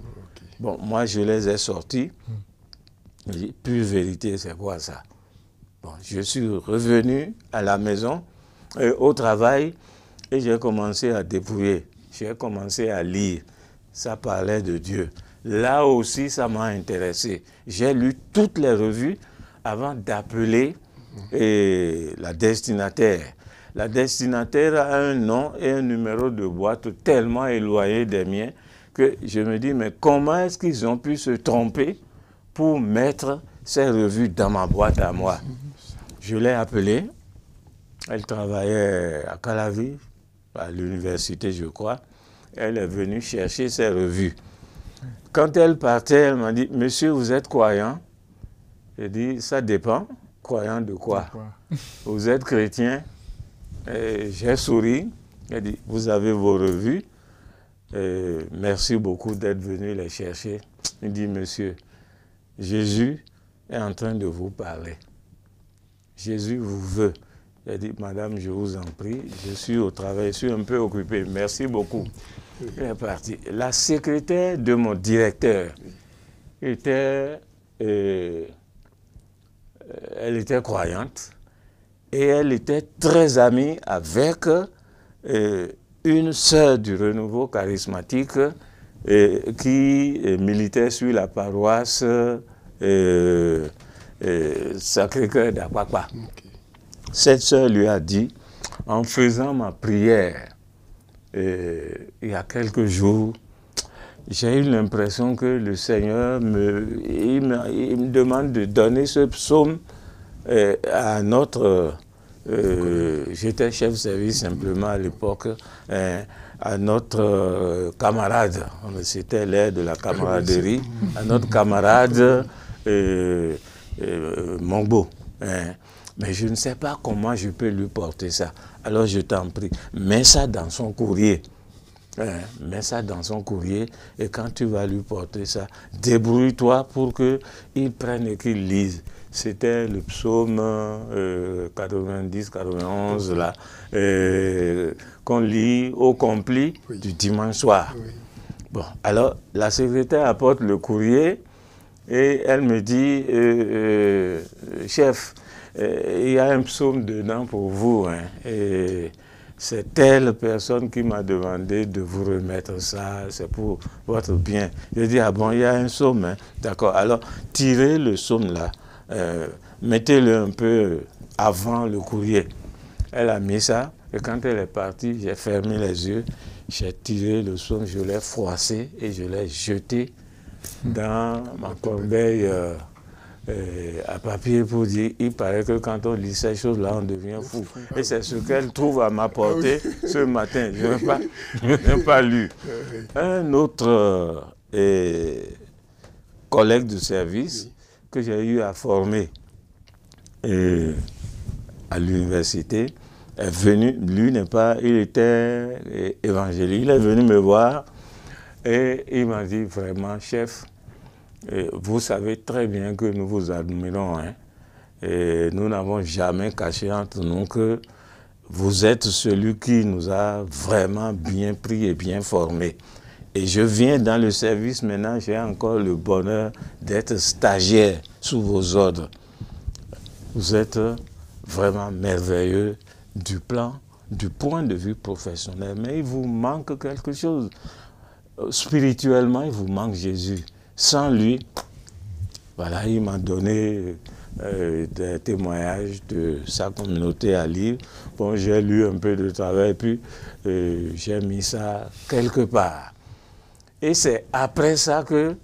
Bon, moi, je les ai sortis. Je dis, pure vérité, c'est quoi ça? Bon, je suis revenu à la maison, au travail, et j'ai commencé à dépouiller. J'ai commencé à lire. Ça parlait de Dieu. Là aussi, ça m'a intéressé. J'ai lu toutes les revues avant d'appeler la destinataire. La destinataire a un nom et un numéro de boîte tellement éloigné des miens que je me dis, mais comment est-ce qu'ils ont pu se tromper pour mettre ces revues dans ma boîte à moi? Je l'ai appelé Elle travaillait à Calavi, à l'université, je crois. Elle est venue chercher ses revues. Quand elle partait, elle m'a dit, monsieur, vous êtes croyant? J'ai dit, ça dépend. Croyant de quoi? Vous êtes chrétien? J'ai souri. Elle dit, vous avez vos revues. Merci beaucoup d'être venu les chercher. Il dit, monsieur, Jésus est en train de vous parler. Jésus vous veut. Il a dit, madame, je vous en prie, je suis au travail, je suis un peu occupé. Merci beaucoup. Elle est partie. La secrétaire de mon directeur était, elle était croyante et elle était très amie avec une sœur du renouveau charismatique qui militait sur la paroisse Sacré-Cœur d'Apapa. Okay. Cette sœur lui a dit, en faisant ma prière, il y a quelques jours, j'ai eu l'impression que le Seigneur me demande de donner ce psaume à notre... j'étais chef de service simplement à l'époque, à notre camarade, c'était l'ère de la camaraderie, à notre camarade Mongbo. Mais je ne sais pas comment je peux lui porter ça. Alors je t'en prie, mets ça dans son courrier. Mets ça dans son courrier et quand tu vas lui porter ça, débrouille-toi pour qu'il prenne et qu'il lise. C'était le psaume 90-91 là, qu'on lit au complet du dimanche soir. Oui. Bon, alors la secrétaire apporte le courrier et elle me dit, chef, il y a un psaume dedans pour vous. Hein, et c'est telle personne qui m'a demandé de vous remettre ça, c'est pour votre bien. Je dis, ah bon, il y a un psaume. Hein. D'accord, alors tirez le psaume là, mettez-le un peu avant le courrier. Elle a mis ça, et quand elle est partie, j'ai fermé les yeux, j'ai tiré le psaume, je l'ai froissé et je l'ai jeté dans ma corbeille à papier pour dire, il paraît que quand on lit ces choses-là, on devient fou. Et c'est ce qu'elle trouve à m'apporter ce matin. Je n'ai pas lu. Un autre collègue de service que j'ai eu à former à l'université est venu, lui n'est pas, il était évangélique, il est venu me voir et il m'a dit vraiment, chef, vous savez très bien que nous vous admirons, hein, et nous n'avons jamais caché entre nous que vous êtes celui qui nous a vraiment bien pris et bien formés. Et je viens dans le service maintenant, j'ai encore le bonheur d'être stagiaire sous vos ordres. Vous êtes vraiment merveilleux du point de vue professionnel, mais il vous manque quelque chose. Spirituellement, il vous manque Jésus. Sans lui, voilà, il m'a donné des témoignages de sa communauté à lire. Bon, j'ai lu un peu de travail, puis j'ai mis ça quelque part. Et c'est après ça que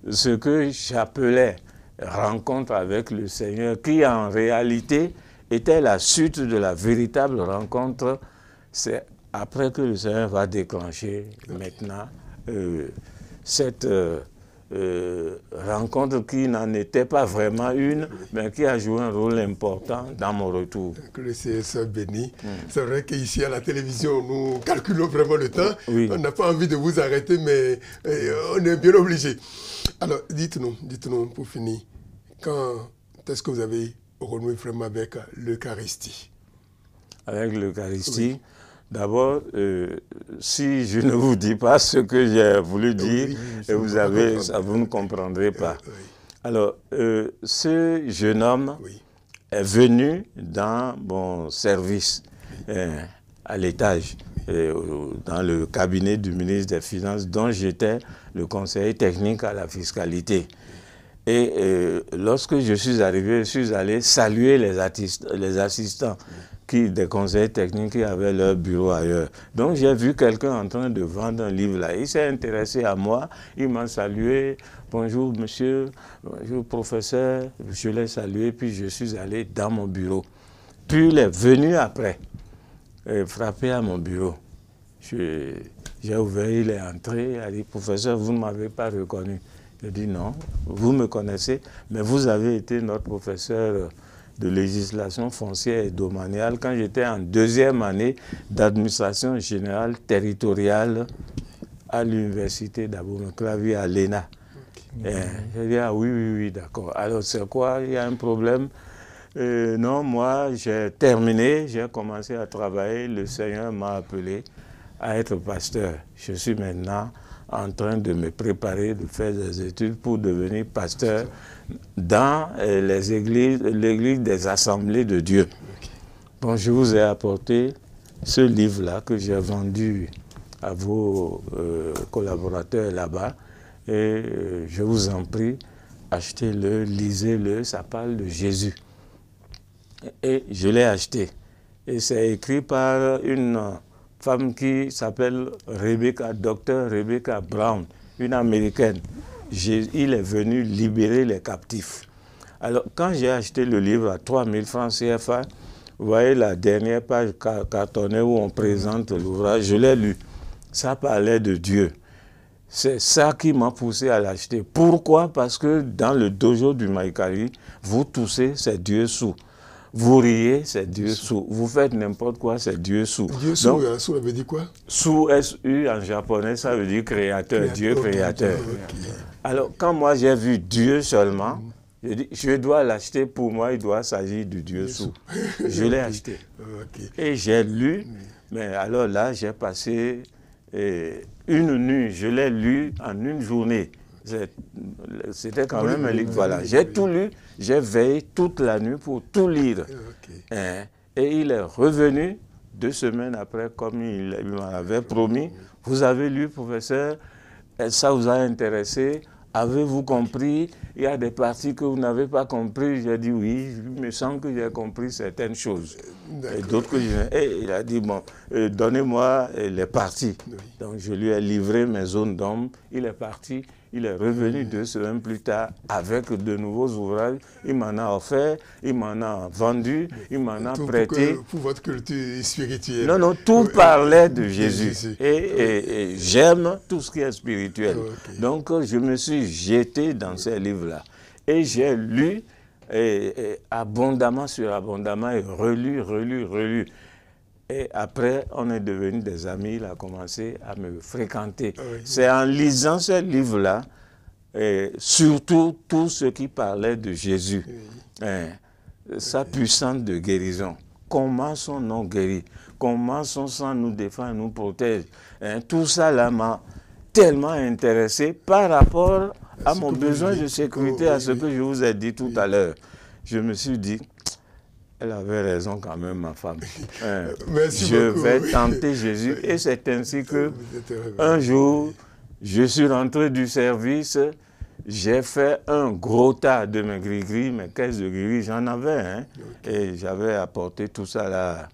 ce que j'appelais rencontre avec le Seigneur, qui en réalité était la suite de la véritable rencontre, c'est après que le Seigneur va déclencher maintenant cette rencontre qui n'en était pas vraiment une, mais qui a joué un rôle important dans mon retour. Que le Seigneur soit béni. C'est vrai qu'ici à la télévision, nous calculons vraiment le temps. Oui. On n'a pas envie de vous arrêter, mais on est bien obligé. Alors, dites-nous pour finir, quand est-ce que vous avez renoué vraiment avec l'Eucharistie? Avec l'Eucharistie, oui. D'abord, si je ne vous dis pas ce que j'ai voulu dire, vous ne comprendrez pas. Oui. Alors, ce jeune homme est venu dans mon service, à l'étage, dans le cabinet du ministre des Finances, dont j'étais le conseiller technique à la fiscalité. Et lorsque je suis arrivé, je suis allé saluer les assistants des conseillers techniques qui avaient leur bureau ailleurs. Donc j'ai vu quelqu'un en train de vendre un livre là. Il s'est intéressé à moi, il m'a salué. Bonjour monsieur, bonjour professeur. Je l'ai salué, puis je suis allé dans mon bureau. Puis il est venu après, frapper à mon bureau. J'ai ouvert, il est entré, il a dit, professeur, vous ne m'avez pas reconnu. J'ai dit non, vous me connaissez, mais vous avez été notre professeur de législation foncière et domaniale quand j'étais en 2e année d'administration générale territoriale à l'université d'Abomey-Clavie à l'ENA. J'ai dit, ah oui, oui, oui, d'accord. Alors c'est quoi, il y a un problème? Non, moi j'ai terminé, j'ai commencé à travailler, le Seigneur m'a appelé à être pasteur. Je suis maintenant en train de me préparer, de faire des études pour devenir pasteur dans l'église des assemblées de Dieu. Bon, je vous ai apporté ce livre-là que j'ai vendu à vos collaborateurs là-bas et je vous en prie, achetez-le, lisez-le, ça parle de Jésus. Et je l'ai acheté. Et c'est écrit par une femme qui s'appelle Dr. Rebecca Brown, une Américaine. Il est venu libérer les captifs. Alors, quand j'ai acheté le livre à 3000 francs CFA, vous voyez la dernière page cartonnée où on présente l'ouvrage, je l'ai lu. Ça parlait de Dieu. C'est ça qui m'a poussé à l'acheter. Pourquoi? Parce que dans le dojo du Maïkari, vous toussez, c'est Dieu sous. Vous riez, c'est Dieu sous. Vous faites n'importe quoi, c'est Dieu sous. Dieu sous, donc, sous, ça veut dire quoi? Sous, S-U en japonais, ça veut dire créateur, Dieu créateur. Alors, quand moi j'ai vu Dieu seulement, j'ai dit, je dois l'acheter pour moi, il doit s'agir du Dieu sous. Je l'ai acheté. Et j'ai lu, mais alors là, j'ai passé une nuit, je l'ai lu en une journée. C'était quand même un livre. Voilà. J'ai tout lu, j'ai veillé toute la nuit pour tout lire. Et il est revenu 2 semaines après, comme il m'en avait promis. Vous avez lu, professeur, ça vous a intéressé? Avez-vous compris? Il y a des parties que vous n'avez pas compris. J'ai dit oui, il me semble que j'ai compris certaines choses. Et d'autres que je... Et il a dit, bon, donnez-moi les parties. Donc je lui ai livré mes zones d'ombre. Il est parti. Il est revenu 2 semaines plus tard avec de nouveaux ouvrages. Il m'en a offert, il m'en a vendu, il m'en a prêté. Pour votre culture spirituelle. Non, non, tout parlait de Jésus. Et j'aime tout ce qui est spirituel. Donc je me suis jeté dans ces livres-là. Et j'ai lu abondamment sur abondamment et relu. Et après, on est devenus des amis, il a commencé à me fréquenter. C'est en lisant ce livre-là, surtout tout ce qui parlait de Jésus, sa puissance de guérison, comment son nom guérit, comment son sang nous défend, nous protège. Tout ça là m'a tellement intéressé par rapport à mon besoin de sécurité, à ce que je vous ai dit tout à l'heure. Je me suis dit, elle avait raison quand même, ma femme. Je vais tenter Jésus. Et c'est ainsi que, un jour, je suis rentré du service, j'ai fait un gros tas de mes gris-gris, mes caisses de gris-gris, j'en avais. Et j'avais apporté tout ça là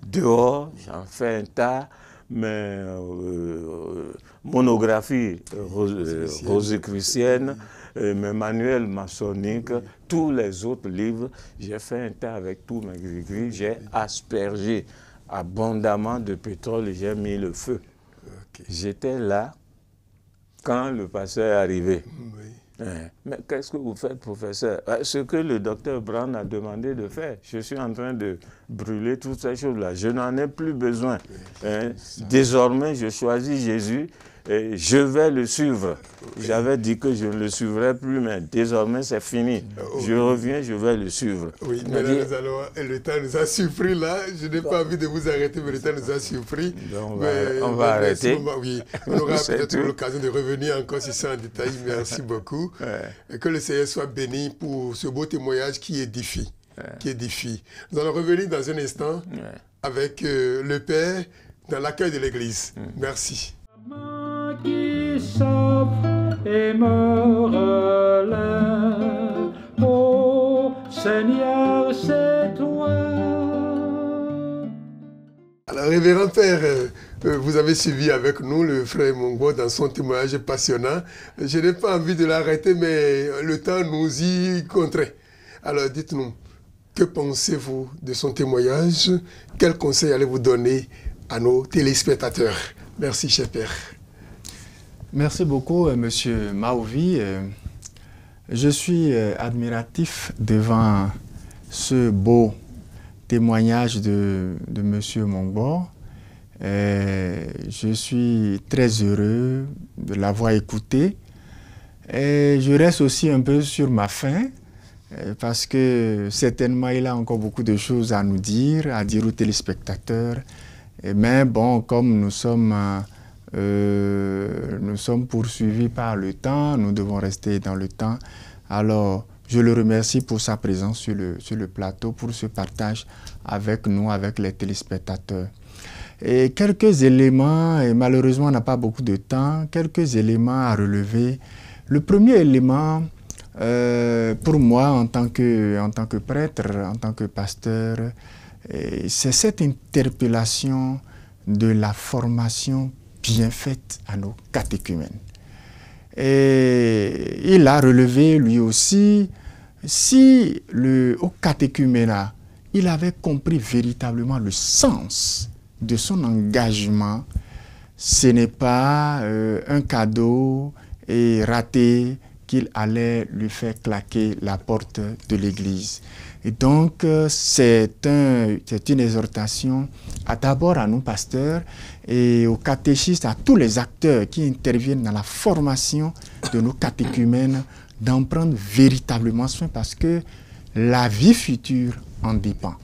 dehors, j'en fais un tas. Mes monographies rosicruciennes, mes manuels maçonniques, tous les autres livres, j'ai fait un tas avec tous mes gris-gris, j'ai aspergé abondamment de pétrole et j'ai mis le feu. J'étais là quand le pasteur est arrivé. Mais qu'est-ce que vous faites, professeur? Ce que le docteur Brown a demandé de faire. Je suis en train de brûler toutes ces choses-là. Je n'en ai plus besoin. Désormais, je choisis Jésus et je vais le suivre. J'avais dit que je ne le suivrais plus, mais désormais, c'est fini. Je reviens, je vais le suivre. Oui, mais là, le temps nous a surpris là. Je n'ai pas envie de vous arrêter, mais le temps nous a surpris. Donc, on va arrêter. Oui, on aura peut-être l'occasion de revenir encore sur ça en détail. Merci beaucoup. Et que le Seigneur soit béni pour ce beau témoignage qui édifie. Nous allons revenir dans un instant avec le Père dans l'accueil de l'Église. Merci. Qui s'offre et me relève, ô Seigneur, c'est toi. Alors, révérend Père, vous avez suivi avec nous le frère Mongbo dans son témoignage passionnant. Je n'ai pas envie de l'arrêter, mais le temps nous y contraint. Alors, dites-nous, Que pensez-vous de son témoignage? Quel conseil allez-vous donner à nos téléspectateurs? Merci, cher Père. Merci beaucoup, Monsieur Maouvi. Je suis admiratif devant ce beau témoignage de Monsieur Mongbo. Je suis très heureux de l'avoir écouté. Et je reste aussi un peu sur ma faim parce que certainement il a encore beaucoup de choses à nous dire, à dire aux téléspectateurs. Mais bon, comme nous sommes poursuivis par le temps, nous devons rester dans le temps. Alors, je le remercie pour sa présence sur le plateau, pour ce partage avec nous, avec les téléspectateurs. Et quelques éléments, et malheureusement on n'a pas beaucoup de temps, quelques éléments à relever. Le premier élément, pour moi en tant que prêtre, en tant que pasteur, c'est cette interpellation de la formation bien faite à nos catéchumènes. Et il a relevé lui aussi, si au catéchuménat, il avait compris véritablement le sens de son engagement, ce n'est pas un cadeau et raté qu'il allait lui faire claquer la porte de l'église. Et donc, c'est une exhortation d'abord à nous pasteurs et aux catéchistes, à tous les acteurs qui interviennent dans la formation de nos catéchumènes, d'en prendre véritablement soin parce que la vie future en dépend.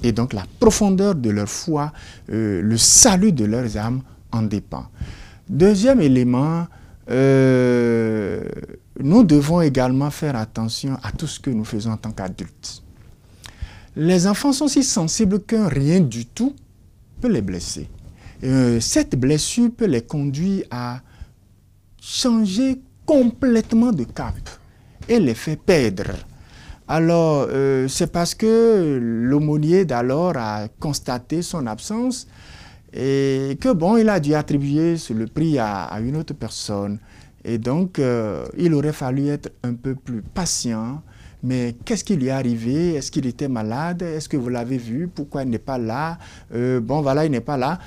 Et donc, la profondeur de leur foi, le salut de leurs âmes en dépend. Deuxième élément, nous devons également faire attention à tout ce que nous faisons en tant qu'adultes. Les enfants sont si sensibles qu'un rien du tout peut les blesser. Cette blessure peut les conduire à changer complètement de cap et les faire perdre. Alors, c'est parce que l'aumônier d'alors a constaté son absence et que bon, il a dû attribuer le prix à une autre personne. Et donc, il aurait fallu être un peu plus patient. Mais qu'est-ce qui lui est arrivé? Est-ce qu'il était malade? Est-ce que vous l'avez vu? Pourquoi il n'est pas là? Bon, voilà, il n'est pas là.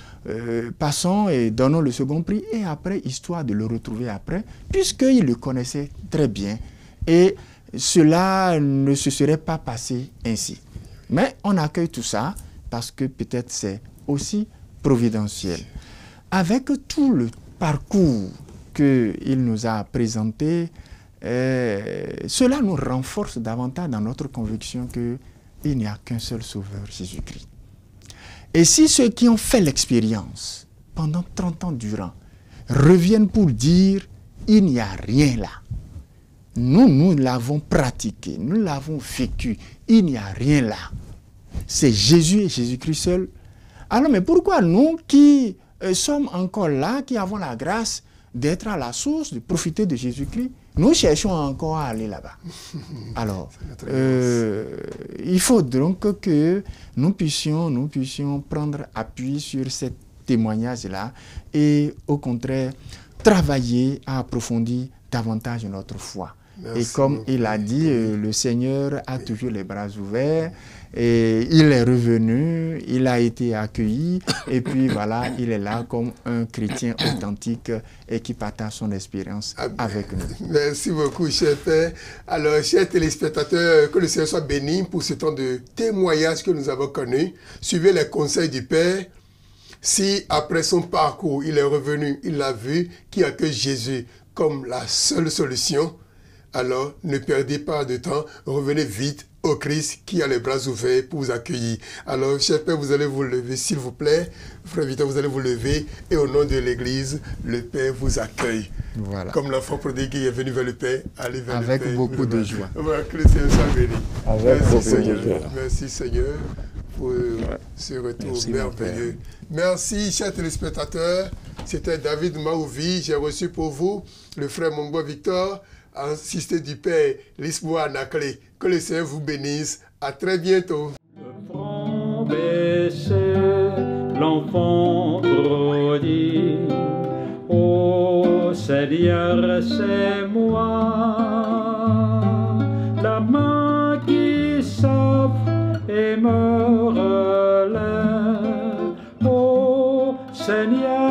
Passons et donnons le second prix. Et après, histoire de le retrouver après, puisqu'il le connaissait très bien. Et cela ne se serait pas passé ainsi. Mais on accueille tout ça parce que peut-être c'est aussi providentiel. Avec tout le parcours qu'il nous a présenté, cela nous renforce davantage dans notre conviction qu'il n'y a qu'un seul sauveur, Jésus-Christ. Et si ceux qui ont fait l'expérience pendant 30 ans durant reviennent pour dire il n'y a rien là, nous l'avons pratiqué, nous l'avons vécu, il n'y a rien là, c'est Jésus et Jésus-Christ seul. Alors mais pourquoi nous qui sommes encore là, qui avons la grâce d'être à la source, de profiter de Jésus-Christ, nous cherchons encore à aller là-bas. Alors, il faut donc que nous puissions prendre appui sur ce témoignage-là et au contraire, travailler à approfondir davantage notre foi. Merci. Et comme il a dit, le Seigneur a toujours les bras ouverts. Et il est revenu, il a été accueilli, et puis voilà, il est là comme un chrétien authentique et qui partage son expérience avec nous. Merci beaucoup, cher Père. Alors, chers téléspectateurs, que le Seigneur soit béni pour ce temps de témoignage que nous avons connu. Suivez les conseils du Père. Si après son parcours, il est revenu, il a vu qu'il accueille Jésus comme la seule solution, alors ne perdez pas de temps, revenez vite au Christ qui a les bras ouverts pour vous accueillir. Alors, cher Père, vous allez vous lever, s'il vous plaît. Frère Victor, vous allez vous lever et au nom de l'Église, le Père vous accueille. Voilà. Comme l'enfant prodigue qui est venu vers le Père, allez vers le Père. Avec beaucoup de joie. Voilà, que le Seigneur soit béni. Merci Seigneur. Merci Seigneur pour ce retour merveilleux. Merci, chers téléspectateurs. C'était David Maouvi. J'ai reçu pour vous le frère Mongbo Victor, assisté du Père Lisboa Naklé. Que le Seigneur vous bénisse. À très bientôt. Le front baissé, l'enfant prodigue. Ô Seigneur, c'est moi. La main qui s'offre me relève. Ô Seigneur,